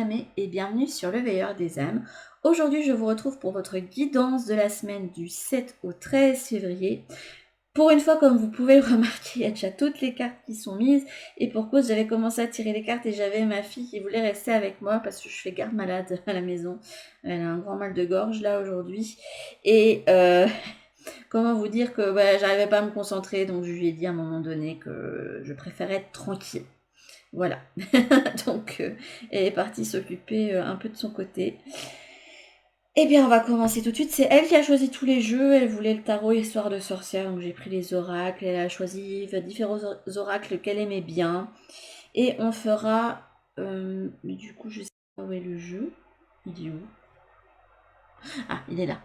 Namé et bienvenue sur le Veilleur des âmes. Aujourd'hui, je vous retrouve pour votre guidance de la semaine du 7 au 13 février. Pour une fois, comme vous pouvez le remarquer, il y a déjà toutes les cartes qui sont mises. Et pour cause, j'avais commencé à tirer les cartes et j'avais ma fille qui voulait rester avec moi parce que je fais garde malade à la maison. Elle a un grand mal de gorge là aujourd'hui. Et comment vous dire que j'arrivais pas à me concentrer, donc je lui ai dit à un moment donné que je préférais être tranquille. Voilà. Donc, elle est partie s'occuper un peu de son côté. Eh bien, on va commencer tout de suite. C'est elle qui a choisi tous les jeux. Elle voulait le tarot Histoire de sorcière. Donc, j'ai pris les oracles. Elle a choisi différents oracles qu'elle aimait bien. Et on fera... du coup, je sais pas où est le jeu. Il est où? Ah, il est là.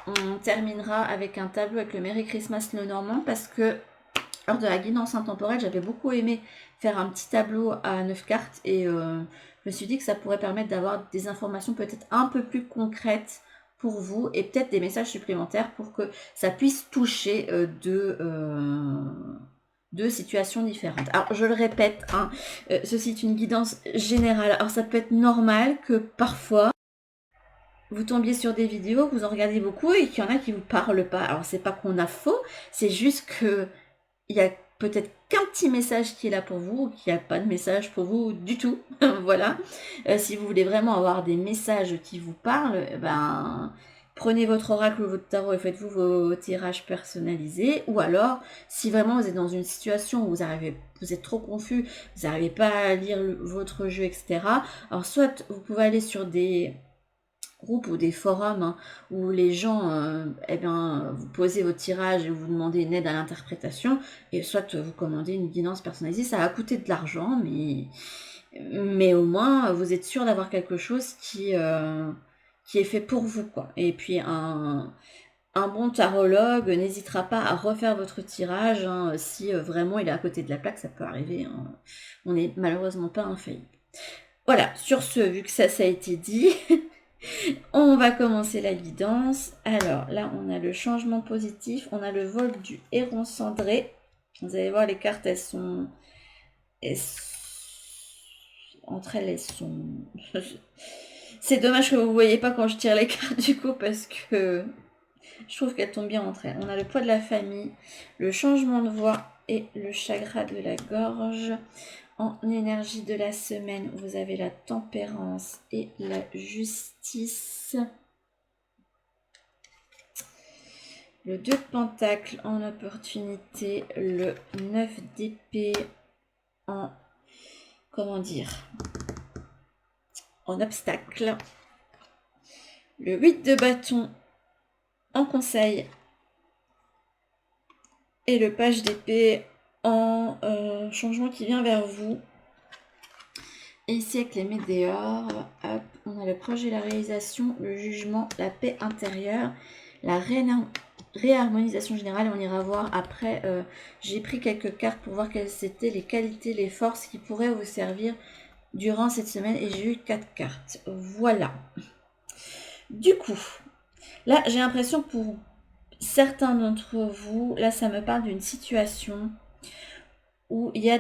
On terminera avec un tableau avec le Merry Christmas le Normand parce que lors de la guidance intemporelle, j'avais beaucoup aimé faire un petit tableau à 9 cartes et je me suis dit que ça pourrait permettre d'avoir des informations peut-être un peu plus concrètes pour vous et peut-être des messages supplémentaires pour que ça puisse toucher deux situations différentes. Alors, je le répète, ceci est une guidance générale. Alors, ça peut être normal que parfois, vous tombiez sur des vidéos, vous en regardez beaucoup et qu'il y en a qui ne vous parlent pas. Alors, c'est pas qu'on a faux, c'est juste que il y a peut-être qu'un petit message qui est là pour vous, ou qu'il n'y a pas de message pour vous du tout. Voilà. Si vous voulez vraiment avoir des messages qui vous parlent, prenez votre oracle ou votre tarot et faites-vous vos tirages personnalisés. Ou alors, si vraiment vous êtes dans une situation où vous êtes trop confus, vous n'arrivez pas à lire votre jeu, etc. Alors, soit vous pouvez aller sur des groupes ou des forums où les gens, vous posez votre tirage et vous demandez une aide à l'interprétation, et soit vous commandez une guidance personnalisée. Ça va coûter de l'argent, mais au moins vous êtes sûr d'avoir quelque chose qui est fait pour vous, quoi. Et puis un bon tarologue n'hésitera pas à refaire votre tirage si vraiment il est à côté de la plaque, ça peut arriver. On n'est malheureusement pas infaillible. Voilà, sur ce, vu que ça a été dit, on va commencer la guidance. Alors là, on a le changement positif. On a le vol du héron cendré. Vous allez voir, les cartes, entre elles sont... C'est dommage que vous ne voyez pas quand je tire les cartes du coup, parce que je trouve qu'elles tombent bien entre elles. On a le poids de la famille, le changement de voix et le chagrin de la gorge. En énergie de la semaine, vous avez la tempérance et la justice. Le 2 de pentacle en opportunité, le 9 d'épée en, en obstacle, le 8 de bâton en conseil et le page d'épée en changement qui vient vers vous. Et ici avec les météores, on a le projet, la réalisation, le jugement, la paix intérieure, la réharmonisation générale. On ira voir après. J'ai pris quelques cartes pour voir quelles étaient les qualités, les forces qui pourraient vous servir durant cette semaine. Et j'ai eu 4 cartes. Voilà. Du coup, là j'ai l'impression pour certains d'entre vous, là ça me parle d'une situation où il y a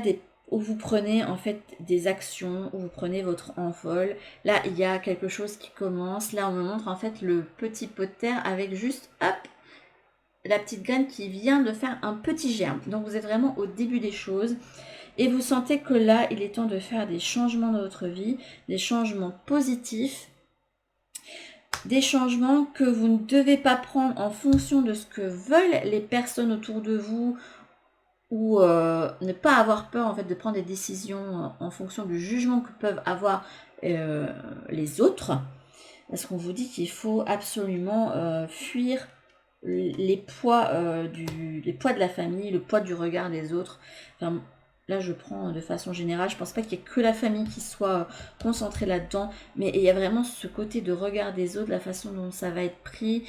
où vous prenez en fait des actions, où vous prenez votre envol. Là, il y a quelque chose qui commence. Là, on me montre en fait le petit pot de terre avec juste, hop, la petite graine qui vient de faire un petit germe. Donc, vous êtes vraiment au début des choses. Et vous sentez que là, il est temps de faire des changements dans votre vie, des changements positifs, des changements que vous ne devez pas prendre en fonction de ce que veulent les personnes autour de vous, ou ne pas avoir peur en fait de prendre des décisions en fonction du jugement que peuvent avoir les autres, parce qu'on vous dit qu'il faut absolument fuir les poids de la famille, le poids du regard des autres. Enfin, là je prends de façon générale, je pense pas qu'il y ait que la famille qui soit concentrée là-dedans, mais il y a vraiment ce côté de regard des autres, la façon dont ça va être pris,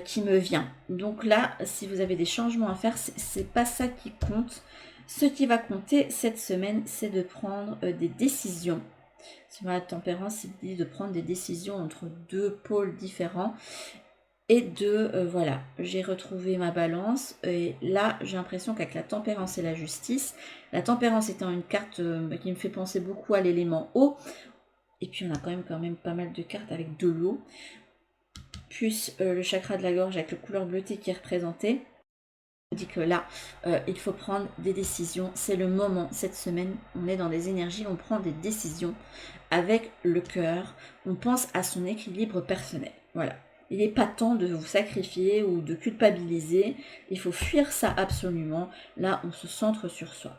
qui me vient. Donc là, si vous avez des changements à faire, c'est pas ça qui compte. Ce qui va compter cette semaine, c'est de prendre des décisions. Sur la tempérance, il dit de prendre des décisions entre deux pôles différents. Et voilà, j'ai retrouvé ma balance. Et là, j'ai l'impression qu'avec la tempérance et la justice, la tempérance étant une carte qui me fait penser beaucoup à l'élément eau, et puis on a quand même pas mal de cartes avec de l'eau, plus le chakra de la gorge avec le couleur bleutée qui est représenté. On dit que là, il faut prendre des décisions. C'est le moment, cette semaine, on est dans des énergies, on prend des décisions avec le cœur, on pense à son équilibre personnel. Voilà. Il n'est pas temps de vous sacrifier ou de culpabiliser. Il faut fuir ça absolument. Là, on se centre sur soi.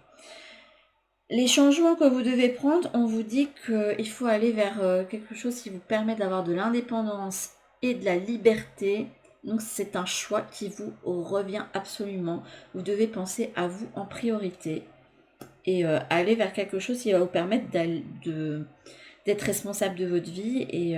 Les changements que vous devez prendre, on vous dit qu'il faut aller vers quelque chose qui vous permet d'avoir de l'indépendance et de la liberté. Donc c'est un choix qui vous revient absolument. Vous devez penser à vous en priorité et aller vers quelque chose qui va vous permettre d'être responsable de votre vie et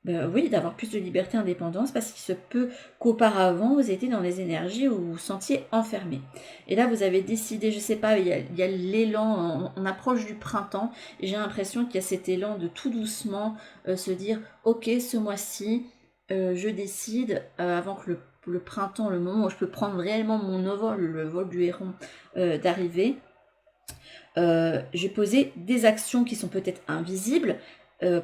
oui, d'avoir plus de liberté et indépendance, parce qu'il se peut qu'auparavant, vous étiez dans des énergies où vous vous sentiez enfermé. Et là, vous avez décidé, je sais pas, il y a l'élan, on approche du printemps, et j'ai l'impression qu'il y a cet élan de tout doucement se dire, ok, ce mois-ci, je décide, avant que le printemps, le moment où je peux prendre réellement mon envol, le vol du héron, d'arriver, j'ai posé des actions qui sont peut-être invisibles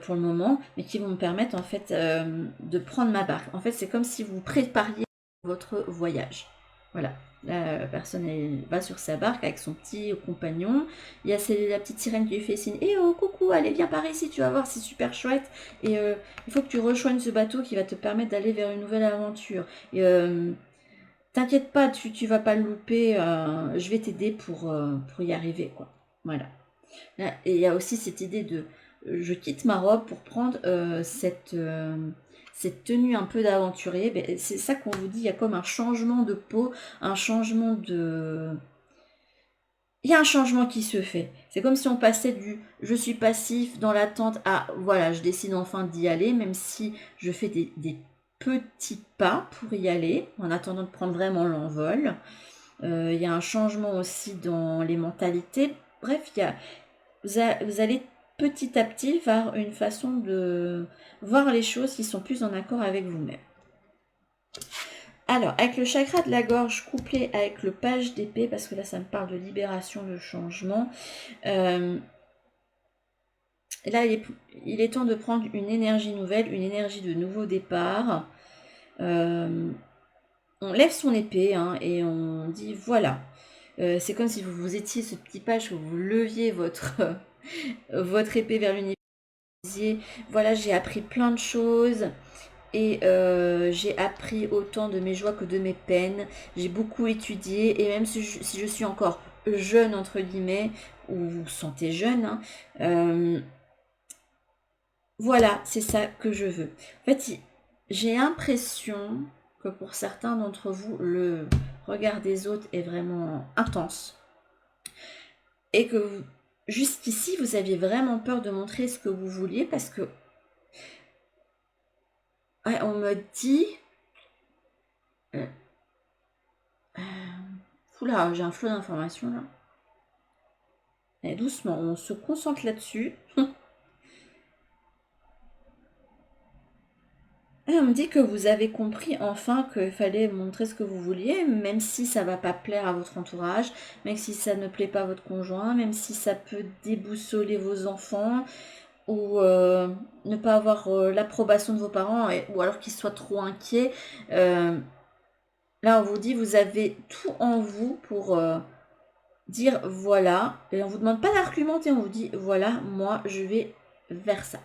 pour le moment, mais qui vont me permettre en fait de prendre ma barque. En fait, c'est comme si vous prépariez votre voyage. Voilà. La personne elle va sur sa barque avec son petit compagnon. Il y a la petite sirène qui lui fait signe. Eh oh, coucou, allez, viens par ici, tu vas voir, c'est super chouette. Et il faut que tu rejoignes ce bateau qui va te permettre d'aller vers une nouvelle aventure. Et t'inquiète pas, tu vas pas le louper. Je vais t'aider pour y arriver, quoi. Voilà. Et il y a aussi cette idée de je quitte ma robe pour prendre cette tenue un peu d'aventurier. Ben, c'est ça qu'on vous dit, il y a comme un changement de peau, un changement de... Il y a un changement qui se fait. C'est comme si on passait du je suis passif dans l'attente à voilà, je décide enfin d'y aller, même si je fais des petits pas pour y aller, en attendant de prendre vraiment l'envol. Il y a un changement aussi dans les mentalités. Bref, vous allez petit à petit vers une façon de voir les choses qui sont plus en accord avec vous-même. Alors, avec le chakra de la gorge couplé avec le page d'épée, parce que là, ça me parle de libération, de changement. Là, il est temps de prendre une énergie nouvelle, une énergie de nouveau départ. On lève son épée et on dit voilà. C'est comme si vous étiez ce petit page, que vous leviez votre épée vers l'univers. Voilà, j'ai appris plein de choses et j'ai appris autant de mes joies que de mes peines. J'ai beaucoup étudié et même si je suis encore jeune, entre guillemets, ou vous vous sentez jeune, voilà, c'est ça que je veux. En fait, j'ai l'impression que pour certains d'entre vous, le regard des autres est vraiment intense et que jusqu'ici, vous aviez vraiment peur de montrer ce que vous vouliez parce que ouais, on me dit... Oula, j'ai un flot d'informations là. Et doucement, on se concentre là-dessus. Et on me dit que vous avez compris enfin qu'il fallait montrer ce que vous vouliez, même si ça va pas plaire à votre entourage, même si ça ne plaît pas à votre conjoint, même si ça peut déboussoler vos enfants, ou ne pas avoir l'approbation de vos parents, ou alors qu'ils soient trop inquiets. Là, on vous dit, vous avez tout en vous pour dire voilà, et on vous demande pas d'argumenter, on vous dit voilà, moi je vais vers ça.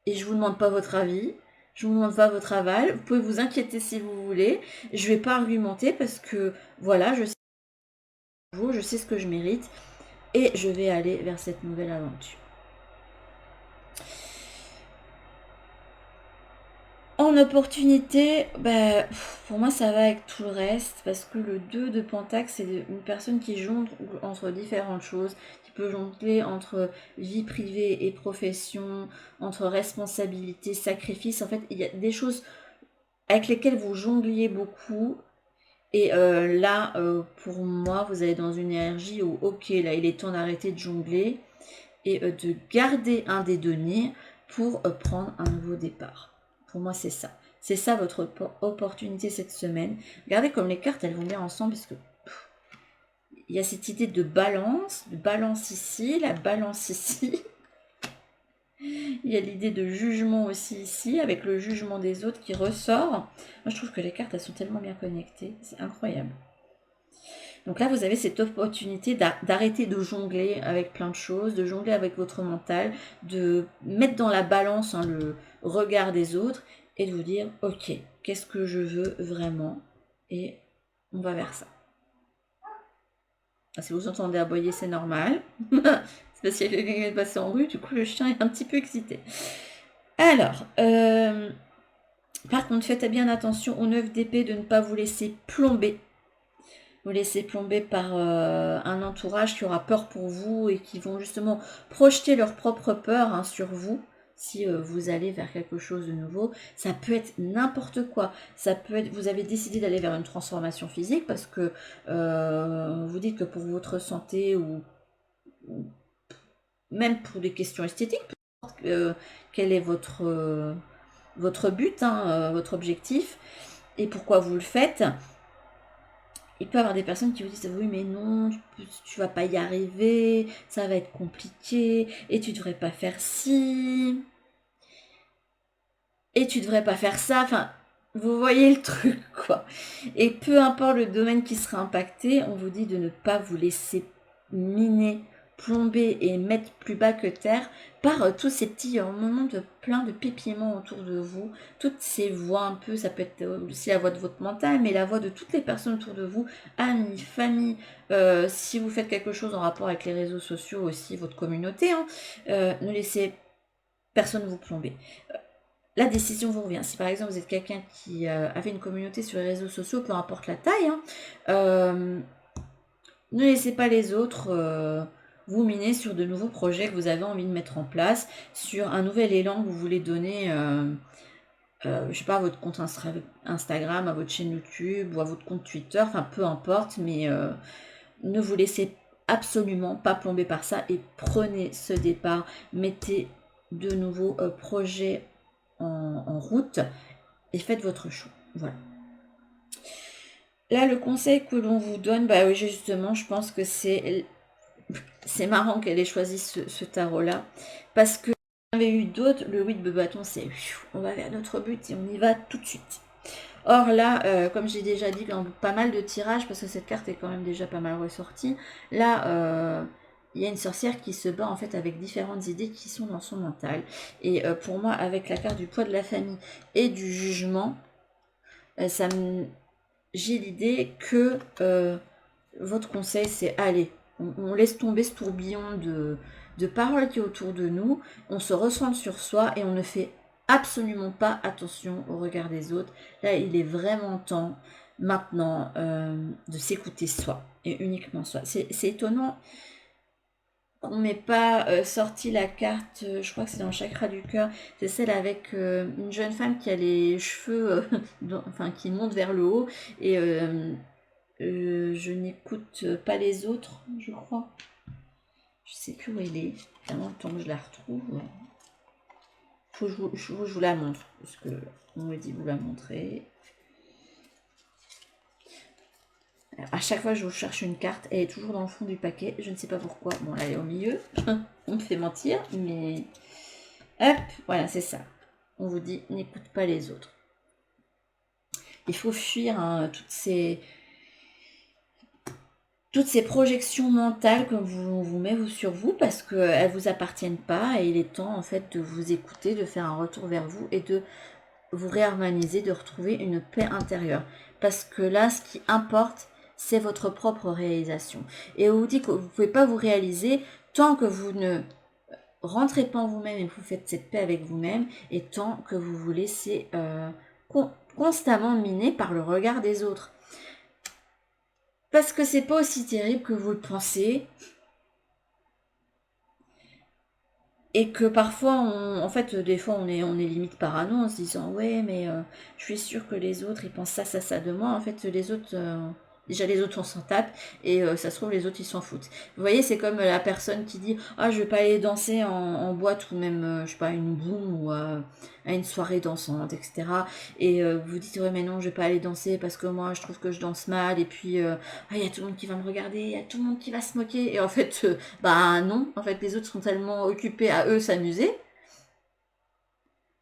Et je vous demande pas votre avis, je vous demande pas votre aval, vous pouvez vous inquiéter si vous voulez, je vais pas argumenter parce que voilà, je sais je sais ce que je mérite et je vais aller vers cette nouvelle aventure. En opportunité, pour moi ça va avec tout le reste parce que le 2 de Pentacle c'est une personne qui jongle entre différentes choses, qui peut jongler entre vie privée et profession, entre responsabilité, sacrifice. En fait, il y a des choses avec lesquelles vous jongliez beaucoup. Et là, pour moi, vous allez dans une énergie où, ok, là, il est temps d'arrêter de jongler et de garder un des deniers pour prendre un nouveau départ. Pour moi, c'est ça. C'est ça votre opportunité cette semaine. Regardez comme les cartes, elles vont bien ensemble parce que il y a cette idée de balance ici, la balance ici. Il y a l'idée de jugement aussi ici, avec le jugement des autres qui ressort. Moi, je trouve que les cartes, elles sont tellement bien connectées. C'est incroyable. Donc là, vous avez cette opportunité d'arrêter de jongler avec plein de choses, de jongler avec votre mental, de mettre dans la balance le regard des autres et de vous dire, ok, qu'est-ce que je veux vraiment? Et on va vers ça. Si vous entendez aboyer, c'est normal. C'est parce qu'il y a quelqu'un qui est passé en rue, du coup le chien est un petit peu excité. Alors, par contre, faites bien attention au 9 d'épée de ne pas vous laisser plomber. Vous laisser plomber par un entourage qui aura peur pour vous et qui vont justement projeter leur propre peur sur vous. Si vous allez vers quelque chose de nouveau, ça peut être n'importe quoi. Ça peut être, vous avez décidé d'aller vers une transformation physique parce que vous dites que pour votre santé ou même pour des questions esthétiques, quel est votre but, votre objectif et pourquoi vous le faites. Il peut y avoir des personnes qui vous disent oui mais non, tu vas pas y arriver, ça va être compliqué, et tu devrais pas faire ci, et tu devrais pas faire ça, enfin, vous voyez le truc quoi. Et peu importe le domaine qui sera impacté, on vous dit de ne pas vous laisser miner, plomber et mettre plus bas que terre par tous ces petits moments de plein de pépiements autour de vous, toutes ces voix un peu, ça peut être aussi la voix de votre mental, mais la voix de toutes les personnes autour de vous, amis, famille, si vous faites quelque chose en rapport avec les réseaux sociaux aussi, votre communauté, ne laissez personne vous plomber. La décision vous revient. Si par exemple vous êtes quelqu'un qui avait une communauté sur les réseaux sociaux, peu importe la taille, ne laissez pas les autres vous miner sur de nouveaux projets que vous avez envie de mettre en place, sur un nouvel élan que vous voulez donner, je sais pas, à votre compte Instagram, à votre chaîne YouTube ou à votre compte Twitter, enfin peu importe, mais ne vous laissez absolument pas plomber par ça et prenez ce départ, mettez de nouveaux projets en route et faites votre choix. Voilà. Là, le conseil que l'on vous donne, bah oui, justement, je pense que c'est marrant qu'elle ait choisi ce tarot-là, parce que on avait eu d'autres, le 8 de bâton, c'est on va vers notre but et on y va tout de suite. Or là, comme j'ai déjà dit dans pas mal de tirages, parce que cette carte est quand même déjà pas mal ressortie, là, il y a une sorcière qui se bat en fait avec différentes idées qui sont dans son mental. Et pour moi, avec la carte du poids de la famille et du jugement, j'ai l'idée que votre conseil, c'est allez, on laisse tomber ce tourbillon de paroles qui est autour de nous, on se recentre sur soi et on ne fait absolument pas attention au regard des autres. Là, il est vraiment temps maintenant de s'écouter soi et uniquement soi. C'est étonnant qu'on n'ait pas sorti la carte, je crois que c'est dans le chakra du cœur, c'est celle avec une jeune femme qui a les cheveux enfin qui montent vers le haut et je n'écoute pas les autres, je crois. Je sais plus où elle est. Vraiment, le temps que je la retrouve. Faut que je vous la montre. Parce que on me dit vous la montrer. Alors, à chaque fois, je vous cherche une carte. Elle est toujours dans le fond du paquet. Je ne sais pas pourquoi. Bon, là, elle est au milieu. On me fait mentir. Mais hop, voilà, c'est ça. On vous dit n'écoute pas les autres. Il faut fuir toutes ces projections mentales que vous mettez sur vous parce qu'elles ne vous appartiennent pas et il est temps en fait de vous écouter, de faire un retour vers vous et de vous réharmoniser, de retrouver une paix intérieure. Parce que là, ce qui importe, c'est votre propre réalisation. Et on vous dit que vous ne pouvez pas vous réaliser tant que vous ne rentrez pas en vous-même et que vous faites cette paix avec vous-même et tant que vous vous laissez constamment miner par le regard des autres. Parce que c'est pas aussi terrible que vous le pensez. Et que parfois, en fait, des fois, on est limite parano en se disant ouais, mais je suis sûre que les autres, ils pensent ça de moi. En fait, les autres, Déjà, les autres, on s'en tape. Et ça se trouve, les autres, ils s'en foutent. Vous voyez, c'est comme la personne qui dit « Ah, je vais pas aller danser en boîte ou même, je sais pas, une boum ou à une soirée dansante, etc. » Et vous dites « Ouais, mais non, je vais pas aller danser parce que moi, je trouve que je danse mal. Et puis, ah, il y a tout le monde qui va me regarder, il y a tout le monde qui va se moquer. » Et en fait, bah non. En fait, les autres sont tellement occupés à eux s'amuser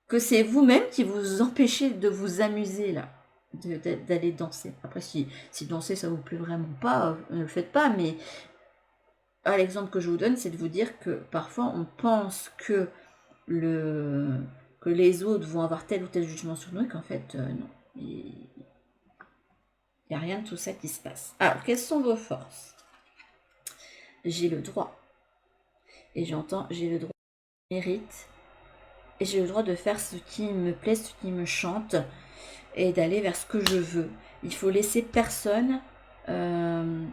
que c'est vous-même qui vous empêchez de vous amuser, là. D'aller danser. Après, si danser ça vous plaît vraiment pas, ne le faites pas, mais l'exemple que je vous donne, c'est de vous dire que parfois on pense que les autres vont avoir tel ou tel jugement sur nous et qu'en fait, non. Il n'y a rien de tout ça qui se passe. Alors, quelles sont vos forces? J'ai le droit. Et j'entends, j'ai le droit, je mérite. Et j'ai le droit de faire ce qui me plaît, ce qui me chante. Et d'aller vers ce que je veux. Il faut laisser personne vous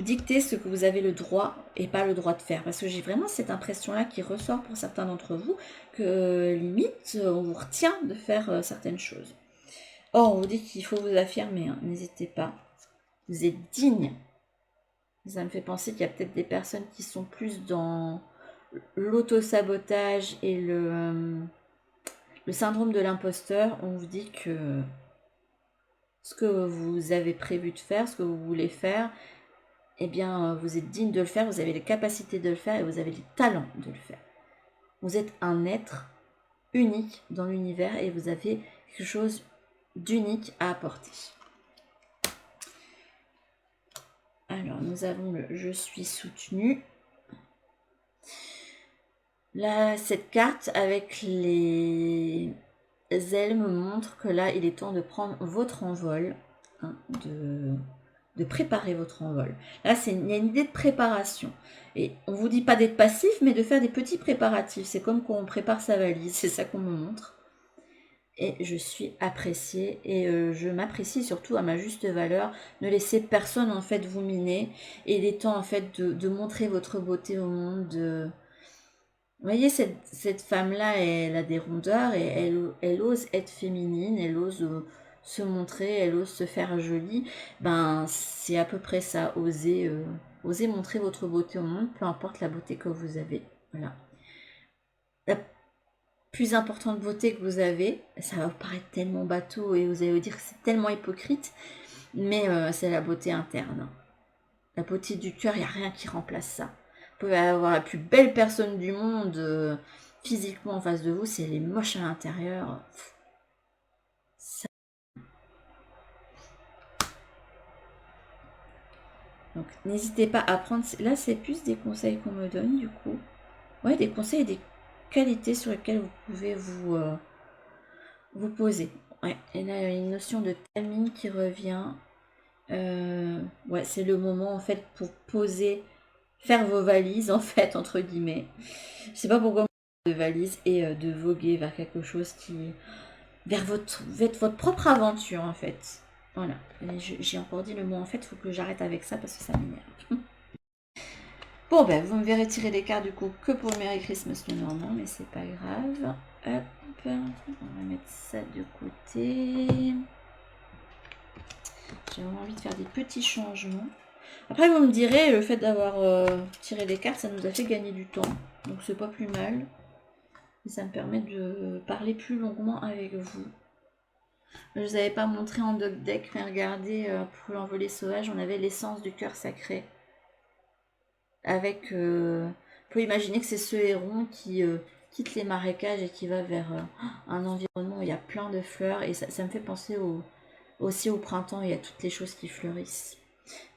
dicter ce que vous avez le droit et pas le droit de faire. Parce que j'ai vraiment cette impression-là qui ressort pour certains d'entre vous, que limite, on vous retient de faire certaines choses. Or, on vous dit qu'il faut vous affirmer, hein. N'hésitez pas. Vous êtes digne. Ça me fait penser qu'il y a peut-être des personnes qui sont plus dans l'auto-sabotage et le syndrome de l'imposteur. On vous dit que ce que vous avez prévu de faire, ce que vous voulez faire, eh bien, vous êtes digne de le faire, vous avez les capacités de le faire et vous avez les talents de le faire. Vous êtes un être unique dans l'univers et vous avez quelque chose d'unique à apporter. Alors, nous avons le « Je suis soutenu ». Là, cette carte avec les ailes me montre que là, il est temps de prendre votre envol, hein, de préparer votre envol. Là, il y a une idée de préparation. Et on ne vous dit pas d'être passif, mais de faire des petits préparatifs. C'est comme quand on prépare sa valise, c'est ça qu'on me montre. Et je suis appréciée et je m'apprécie surtout à ma juste valeur. Ne laissez personne en fait vous miner. Et il est temps en fait de montrer votre beauté au monde. Vous voyez, cette femme-là, elle a des rondeurs et elle ose être féminine, elle ose se montrer, elle ose se faire jolie. Ben, c'est à peu près ça, oser montrer votre beauté au monde, peu importe la beauté que vous avez. Voilà. La plus importante beauté que vous avez, ça va vous paraître tellement bateau et vous allez vous dire que c'est tellement hypocrite, mais c'est la beauté interne. La beauté du cœur, il n'y a rien qui remplace ça. Vous pouvez avoir la plus belle personne du monde physiquement en face de vous, si elle est moche à l'intérieur. Donc n'hésitez pas à prendre... Là, c'est plus des conseils qu'on me donne, du coup. Ouais, des conseils et des qualités sur lesquelles vous pouvez vous poser. Ouais, et là, il y a une notion de timing qui revient. Ouais, c'est le moment, en fait, pour poser, faire vos valises, en fait, entre guillemets. Je sais pas pourquoi de valises et de voguer vers quelque chose qui... vers votre propre aventure, en fait. Voilà. J'ai encore dit le mot en fait, il faut que j'arrête avec ça parce que ça m'énerve. Bon, ben, vous me verrez tirer des cartes du coup que pour le Merry Christmas le Normand, mais c'est pas grave. Hop, on va mettre ça de côté. J'ai vraiment envie de faire des petits changements. Après, vous me direz, le fait d'avoir tiré des cartes, ça nous a fait gagner du temps. Donc, c'est pas plus mal. Et ça me permet de parler plus longuement avec vous. Je ne vous avais pas montré en dog deck, mais regardez, pour l'envolée sauvage, on avait l'essence du cœur sacré. Avec, on peut imaginer que c'est ce héron qui quitte les marécages et qui va vers un environnement où il y a plein de fleurs. Et ça me fait penser aussi au printemps, il y a toutes les choses qui fleurissent.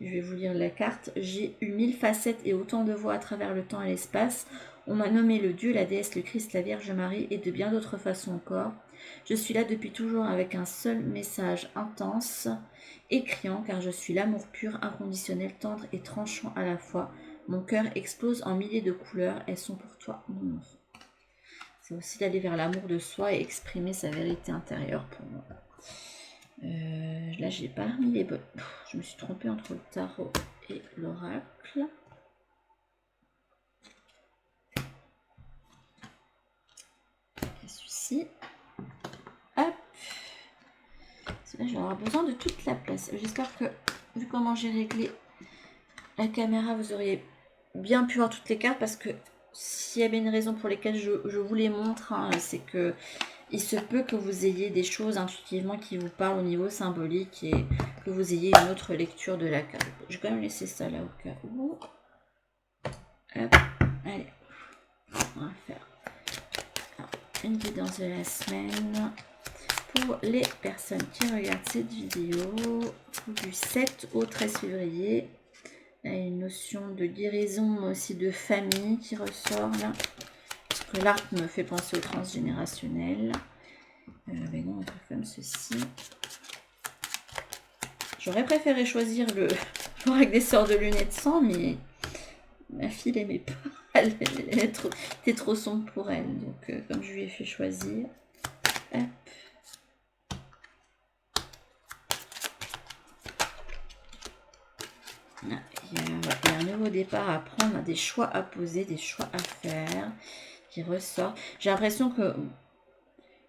Je vais vous lire la carte. J'ai eu 1000 facettes et autant de voix à travers le temps et l'espace. On m'a nommé le Dieu, la déesse, le Christ, la Vierge Marie et de bien d'autres façons encore. Je suis là depuis toujours avec un seul message intense et criant car je suis l'amour pur, inconditionnel, tendre et tranchant à la fois. Mon cœur explose en milliers de couleurs. Elles sont pour toi, mon enfant. C'est aussi d'aller vers l'amour de soi et exprimer sa vérité intérieure pour moi. Là, j'ai pas mis les bonnes. Je me suis trompée entre le tarot et l'oracle. Et celui-ci. Hop. Là, je vais avoir besoin de toute la place. J'espère que, vu comment j'ai réglé la caméra, vous auriez bien pu voir toutes les cartes, parce que s'il y avait une raison pour laquelle je vous les montre, hein, c'est que il se peut que vous ayez des choses intuitivement qui vous parlent au niveau symbolique et que vous ayez une autre lecture de la carte. Je vais quand même laisser ça là au cas où. Hop, allez, on va faire une guidance de la semaine pour les personnes qui regardent cette vidéo du 7 au 13 février. Il y a une notion de guérison, mais aussi de famille qui ressort là. Parce que l'art me fait penser au transgénérationnel. Mais non, on va faire comme ceci. J'aurais préféré choisir le avec des sorts de lunettes sans, mais ma fille n'aimait pas. Elle était trop sombre pour elle. Donc, comme je lui ai fait choisir. Hop. Il y a un nouveau départ à prendre, des choix à poser, des choix à faire qui ressortent. J'ai l'impression que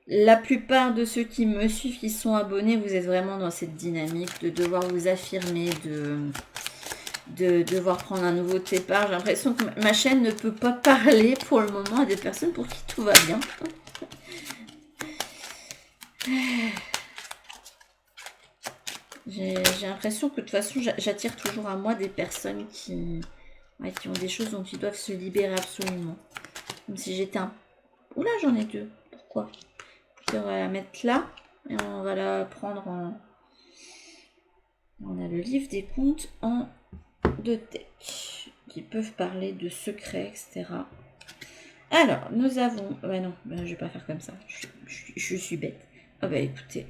la plupart de ceux qui me suivent, qui sont abonnés, vous êtes vraiment dans cette dynamique de devoir vous affirmer, de devoir prendre un nouveau départ. J'ai l'impression que ma chaîne ne peut pas parler pour le moment à des personnes pour qui tout va bien. J'ai l'impression que de toute façon, j'attire toujours à moi des personnes qui ont des choses dont ils doivent se libérer absolument. Comme si j'étais un... Oula, j'en ai deux. Pourquoi? On va la mettre là et on va la prendre en... On a le livre des contes en 2 decks qui peuvent parler de secrets, etc. Alors, nous avons... Ouais, non, je vais pas faire comme ça. Je suis bête. Ah bah écoutez.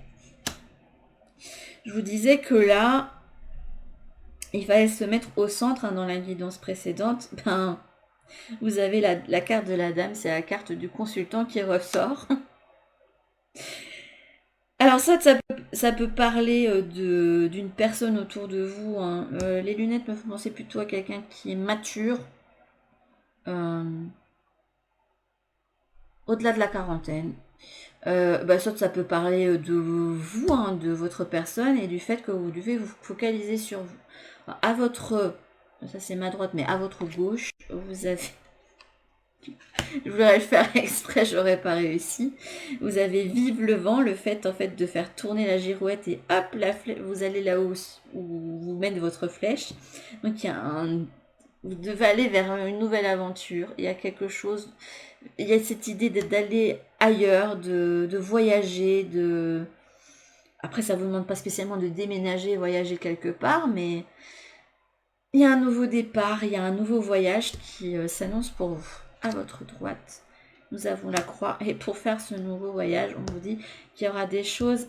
Je vous disais que là, il fallait se mettre au centre, hein, dans la guidance précédente. Ben, vous avez la carte de la dame, c'est la carte du consultant qui ressort. Alors ça peut parler d'une personne autour de vous, hein. Les lunettes me font penser plutôt à quelqu'un qui est mature, au-delà de la quarantaine. Soit ça peut parler de vous, hein, de votre personne, et du fait que vous devez vous focaliser sur vous. Alors, à votre... Ça c'est ma droite, mais à votre gauche, vous avez... Je voudrais le faire exprès, j'aurais pas réussi. Vous avez vive le vent, le fait en fait de faire tourner la girouette et hop, vous allez là où vous mène votre flèche. Donc il y a vous devez aller vers une nouvelle aventure. Il y a quelque chose, il y a cette idée d'aller ailleurs, de voyager, de... Après ça vous demande pas spécialement de déménager, voyager quelque part, mais il y a un nouveau départ, il y a un nouveau voyage qui s'annonce pour vous. À votre droite, nous avons la croix. Et pour faire ce nouveau voyage, on vous dit qu'il y aura des choses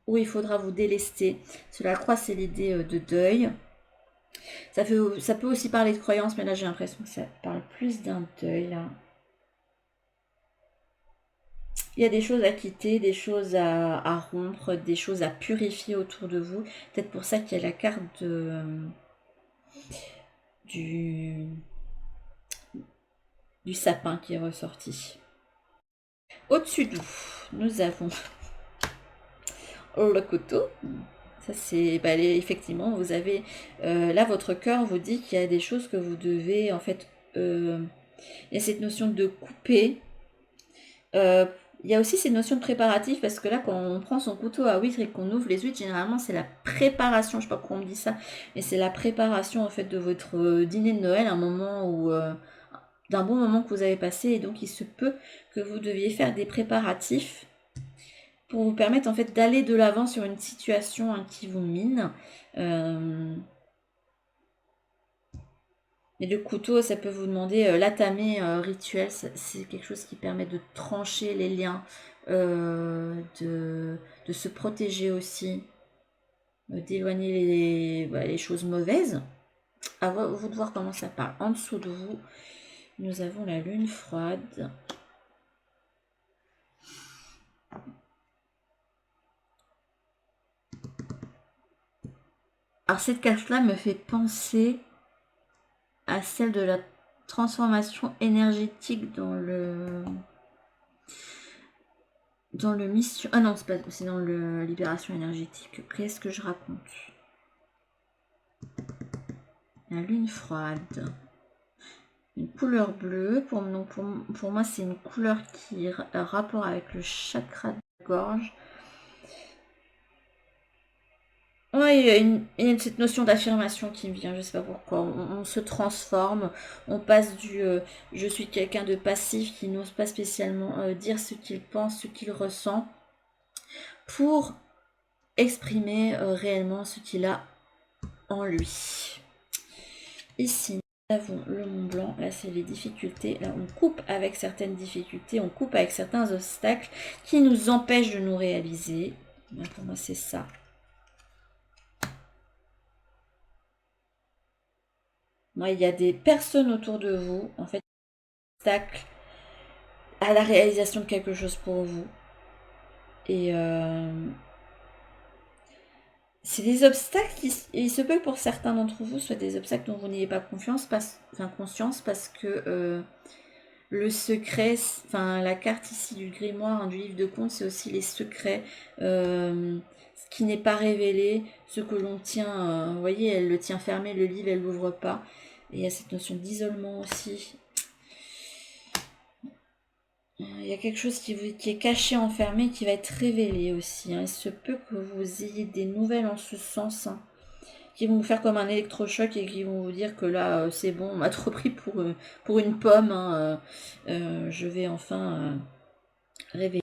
où il faudra vous délester. Sur la croix, c'est l'idée de deuil. Ça peut aussi parler de croyance, mais là, j'ai l'impression que ça parle plus d'un deuil. Là. Il y a des choses à quitter, des choses à rompre, des choses à purifier autour de vous. Peut-être pour ça qu'il y a la carte du sapin qui est ressorti. Au-dessus de vous, nous avons le couteau. Ça c'est, effectivement, vous avez là votre cœur vous dit qu'il y a des choses que vous devez en fait. Il y a cette notion de couper. Il y a aussi cette notion de préparatif, parce que là quand on prend son couteau à huître et qu'on ouvre les huîtres, généralement c'est la préparation. Je sais pas pourquoi on me dit ça, mais c'est la préparation en fait de votre dîner de Noël, un moment où d'un bon moment que vous avez passé, et donc il se peut que vous deviez faire des préparatifs pour vous permettre en fait d'aller de l'avant sur une situation, hein, qui vous mine. Et le couteau, ça peut vous demander l'atamé rituel, c'est quelque chose qui permet de trancher les liens, de se protéger aussi, d'éloigner les choses mauvaises. À vous de voir comment ça parle. En dessous de vous, nous avons la lune froide. Alors cette carte-là me fait penser à celle de la transformation énergétique dans dans le mission... Ah non, c'est dans le libération énergétique. Qu'est-ce que je raconte? La lune froide. Une couleur bleue. Pour moi, c'est une couleur qui a rapport avec le chakra de la gorge. Ouais, il y a cette notion d'affirmation qui me vient, je sais pas pourquoi. On se transforme, on passe du je suis quelqu'un de passif qui n'ose pas spécialement dire ce qu'il pense, ce qu'il ressent, pour exprimer réellement ce qu'il a en lui. Ici, nous avons le Mont Blanc, là c'est les difficultés, là on coupe avec certaines difficultés, on coupe avec certains obstacles qui nous empêchent de nous réaliser. Là, pour moi c'est ça. Moi, il y a des personnes autour de vous, en fait, obstacles à la réalisation de quelque chose pour vous. Et c'est des obstacles il se peut que pour certains d'entre vous, soient des obstacles dont vous n'ayez pas conscience parce que le secret, enfin la carte ici du grimoire, hein, du livre de contes, c'est aussi les secrets, ce qui n'est pas révélé, ce que l'on tient, vous voyez, elle le tient fermé, le livre, elle l'ouvre pas. Et il y a cette notion d'isolement aussi. Il y a quelque chose qui est caché, enfermé, qui va être révélé aussi. Hein. Il se peut que vous ayez des nouvelles en ce sens, hein, qui vont vous faire comme un électrochoc et qui vont vous dire que là, c'est bon, on m'a trop pris pour une pomme. Hein, je vais enfin révéler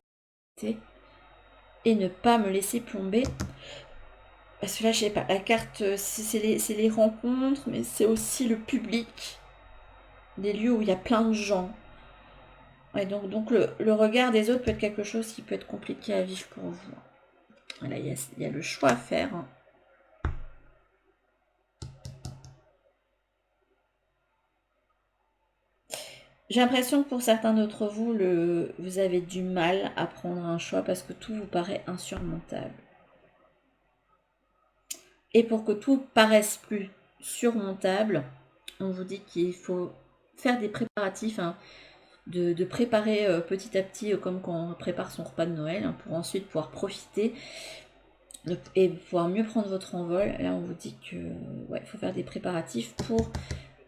et ne pas me laisser plomber. Parce que là, je sais pas, la carte, c'est les rencontres, mais c'est aussi le public. Des lieux où il y a plein de gens. Ouais, donc le regard des autres peut être quelque chose qui peut être compliqué à vivre pour vous. Voilà, il y a le choix à faire. Hein. J'ai l'impression que pour certains d'entre vous, vous avez du mal à prendre un choix parce que tout vous paraît insurmontable. Et pour que tout paraisse plus surmontable, on vous dit qu'il faut faire des préparatifs, hein, de préparer petit à petit, comme quand on prépare son repas de Noël, hein, pour ensuite pouvoir profiter et pouvoir mieux prendre votre envol. Là, on vous dit que ouais, faut faire des préparatifs pour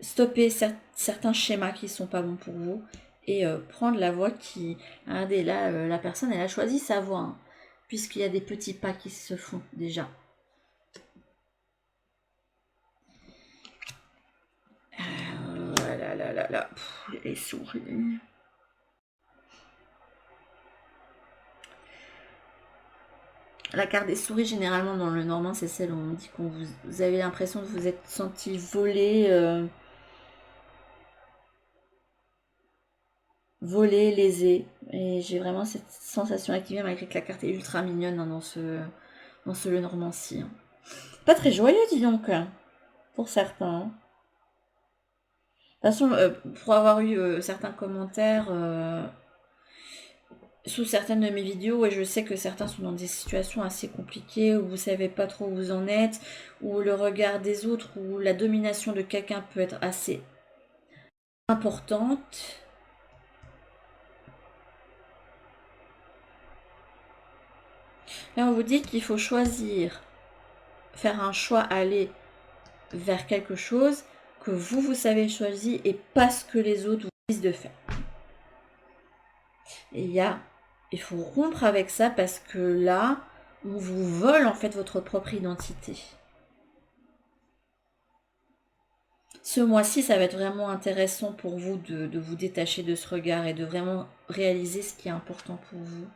stopper certains schémas qui ne sont pas bons pour vous et prendre la voie qui... Regardez, là, la personne, elle a choisi sa voie, hein, puisqu'il y a des petits pas qui se font déjà. Là. Les souris. La carte des souris, généralement, dans le normand, c'est celle où on dit qu'on vous avez l'impression de vous être senti volé, lésé. Et j'ai vraiment cette sensation activée, malgré que la carte est ultra mignonne, hein, dans ce Lenormand-ci. Hein. Pas très joyeux, dis donc, hein, pour certains. Hein. De toute façon, pour avoir eu certains commentaires sous certaines de mes vidéos, et je sais que certains sont dans des situations assez compliquées, où vous savez pas trop où vous en êtes, où le regard des autres, où la domination de quelqu'un peut être assez importante. Là, on vous dit qu'il faut choisir, faire un choix, aller vers quelque chose que vous savez choisir et pas ce que les autres vous disent de faire. Et il faut rompre avec ça parce que là, on vous vole en fait votre propre identité. Ce mois-ci, ça va être vraiment intéressant pour vous de vous détacher de ce regard et de vraiment réaliser ce qui est important pour vous.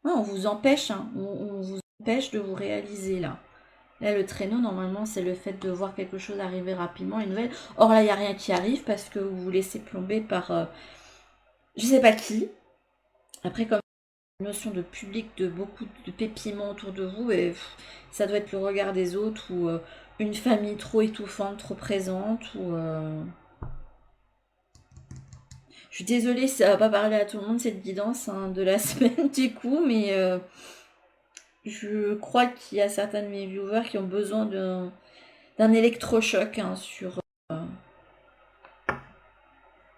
Ouais, on vous empêche, hein, on vous empêche de vous réaliser là. Là, le traîneau, normalement, c'est le fait de voir quelque chose arriver rapidement, une nouvelle. Or là, il n'y a rien qui arrive parce que vous vous laissez plomber par je sais pas qui. Après, comme une notion de public, de beaucoup de pépiments autour de vous, et ça doit être le regard des autres ou une famille trop étouffante, trop présente ou... Je suis désolée, ça va pas parler à tout le monde cette guidance, hein, de la semaine du coup, mais je crois qu'il y a certains de mes viewers qui ont besoin d'un électrochoc, hein, sur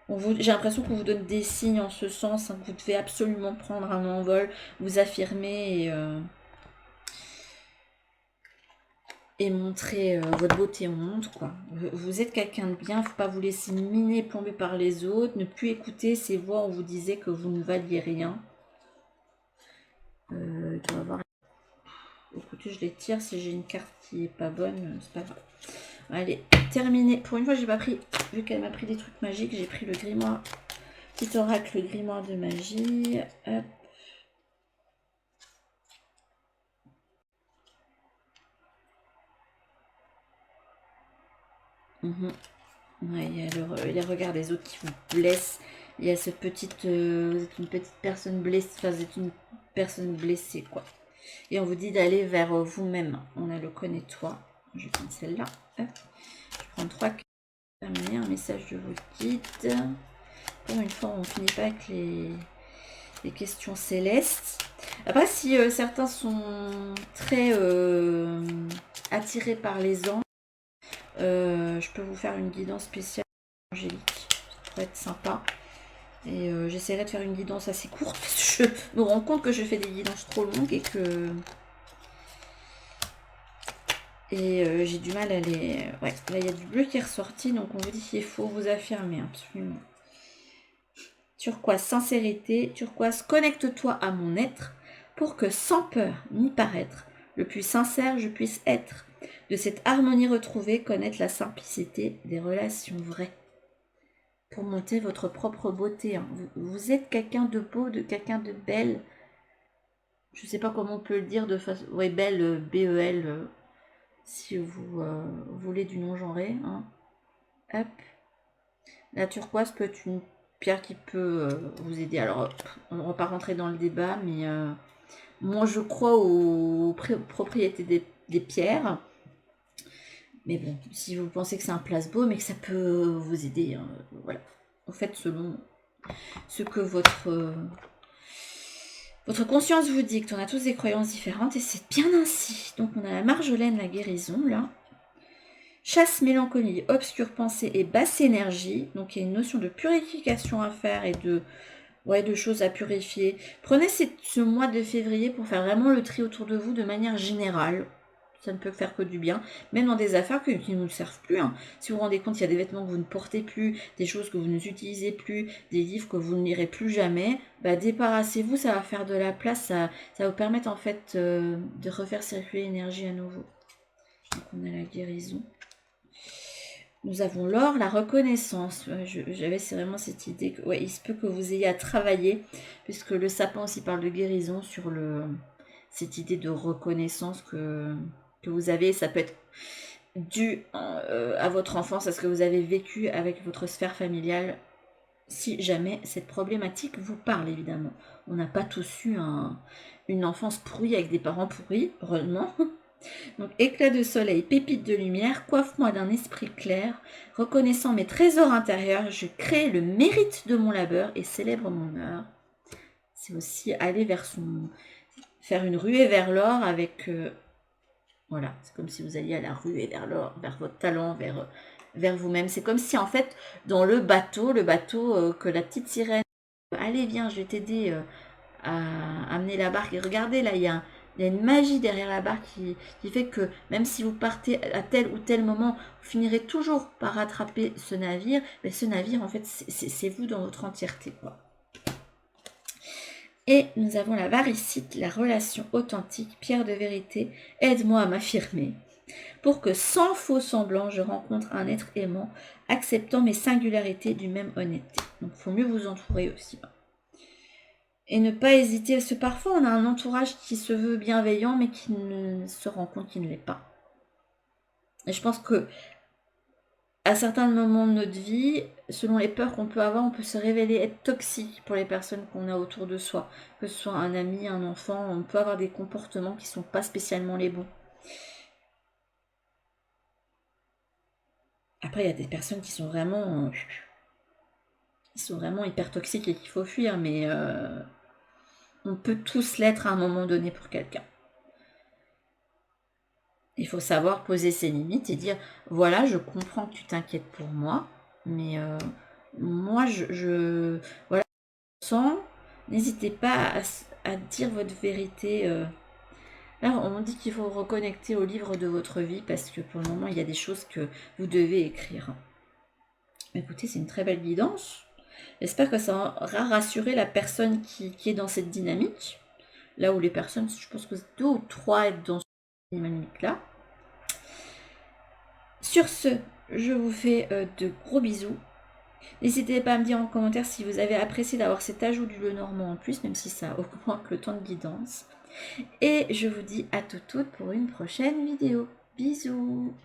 J'ai l'impression qu'on vous donne des signes en ce sens, hein, que vous devez absolument prendre un envol, vous affirmer et montrer votre beauté au monde, quoi. Vous êtes quelqu'un de bien, il ne faut pas vous laisser miner, plomber par les autres, ne plus écouter ces voix où on vous disait que vous ne valiez rien. Il doit avoir... Écoutez, je les tire, si j'ai une carte qui n'est pas bonne, c'est pas grave. Allez, terminé. Pour une fois, j'ai pas pris, vu qu'elle m'a pris des trucs magiques, j'ai pris le grimoire. Petit oracle, le grimoire de magie. Hop. Ouais, il y a les regards des autres qui vous blessent. Il y a cette petite... vous êtes une petite personne blessée. Enfin, vous êtes une personne blessée, quoi. Et on vous dit d'aller vers vous-même. On a le connais-toi. Je vais prendre celle-là. Je vais prendre 3 cartes. Terminer un message de votre guide. Pour une fois, on finit pas avec les questions célestes. Après, si certains sont très attirés par les anges, je peux vous faire une guidance spéciale angélique. Ça pourrait être sympa. Et j'essaierai de faire une guidance assez courte parce que je me rends compte que je fais des guidances trop longues et que... Et j'ai du mal à les... Ouais, là il y a du bleu qui est ressorti, donc on vous dit qu'il faut vous affirmer absolument. Turquoise, sincérité. Turquoise, connecte-toi à mon être pour que sans peur ni paraître, le plus sincère je puisse être. De cette harmonie retrouvée, connaître la simplicité des relations vraies. Pour monter votre propre beauté. Hein. Vous êtes quelqu'un de beau, quelqu'un de belle. Je ne sais pas comment on peut le dire de façon... Oui, belle, B-E-L, si vous voulez du non-genré. Hein. Hop. La turquoise peut être une pierre qui peut vous aider. Alors, on ne va pas rentrer dans le débat, mais moi, je crois aux propriétés des pierres. Mais bon, si vous pensez que c'est un placebo, mais que ça peut vous aider, voilà. En fait, selon ce que votre conscience vous dicte, on a tous des croyances différentes et c'est bien ainsi. Donc, on a la marjolaine, la guérison, là. Chasse, mélancolie, obscure pensée et basse énergie. Donc, il y a une notion de purification à faire et de choses à purifier. Prenez ce mois de février pour faire vraiment le tri autour de vous de manière générale. Ça ne peut faire que du bien, même dans des affaires qui ne nous servent plus. Hein. Si vous vous rendez compte, il y a des vêtements que vous ne portez plus, des choses que vous n'utilisez plus, des livres que vous ne lirez plus jamais, bah débarrassez-vous, ça va faire de la place, ça va vous permettre en fait de refaire circuler l'énergie à nouveau. Donc on a la guérison. Nous avons l'or, la reconnaissance. J'avais vraiment cette idée que il se peut que vous ayez à travailler, puisque le sapin aussi parle de guérison sur cette idée de reconnaissance que vous avez. Ça peut être dû à votre enfance, à ce que vous avez vécu avec votre sphère familiale, si jamais cette problématique vous parle, évidemment. On n'a pas tous eu une enfance pourrie avec des parents pourris, heureusement. Donc, éclat de soleil, pépite de lumière, coiffe-moi d'un esprit clair, reconnaissant mes trésors intérieurs, je crée le mérite de mon labeur et célèbre mon heure. C'est aussi aller faire une ruée vers l'or avec... voilà, c'est comme si vous alliez à la ruée vers l'or, vers votre talent, vers vous-même. C'est comme si, en fait, dans le bateau que la petite sirène... Allez, viens, je vais t'aider à amener la barque. Et regardez, là, il y a une magie derrière la barque qui fait que même si vous partez à tel ou tel moment, vous finirez toujours par rattraper ce navire. Mais ce navire, en fait, c'est vous dans votre entièreté, quoi. Et nous avons la varicite, la relation authentique, pierre de vérité. Aide-moi à m'affirmer pour que sans faux semblant, je rencontre un être aimant, acceptant mes singularités du même honnêteté. Donc, il faut mieux vous entourer aussi. Et ne pas hésiter, parce que parfois on a un entourage qui se veut bienveillant, mais qui ne se rend compte qu'il ne l'est pas. Et je pense que à certains moments de notre vie, selon les peurs qu'on peut avoir, on peut se révéler être toxique pour les personnes qu'on a autour de soi. Que ce soit un ami, un enfant, on peut avoir des comportements qui ne sont pas spécialement les bons. Après, il y a des personnes qui sont vraiment hyper toxiques et qu'il faut fuir, mais on peut tous l'être à un moment donné pour quelqu'un. Il faut savoir poser ses limites et dire, voilà, je comprends que tu t'inquiètes pour moi, mais moi, moi, voilà, je sens. N'hésitez pas à dire votre vérité. Là, on dit qu'il faut reconnecter au livre de votre vie parce que pour le moment, il y a des choses que vous devez écrire. Écoutez, c'est une très belle guidance. J'espère que ça aura rassuré la personne qui est dans cette dynamique. Là où les personnes, je pense que 2 ou 3 êtes dans cette dynamique-là. Sur ce, je vous fais de gros bisous. N'hésitez pas à me dire en commentaire si vous avez apprécié d'avoir cet ajout du Lenormand en plus, même si ça augmente le temps de guidance. Et je vous dis à toutes pour une prochaine vidéo. Bisous!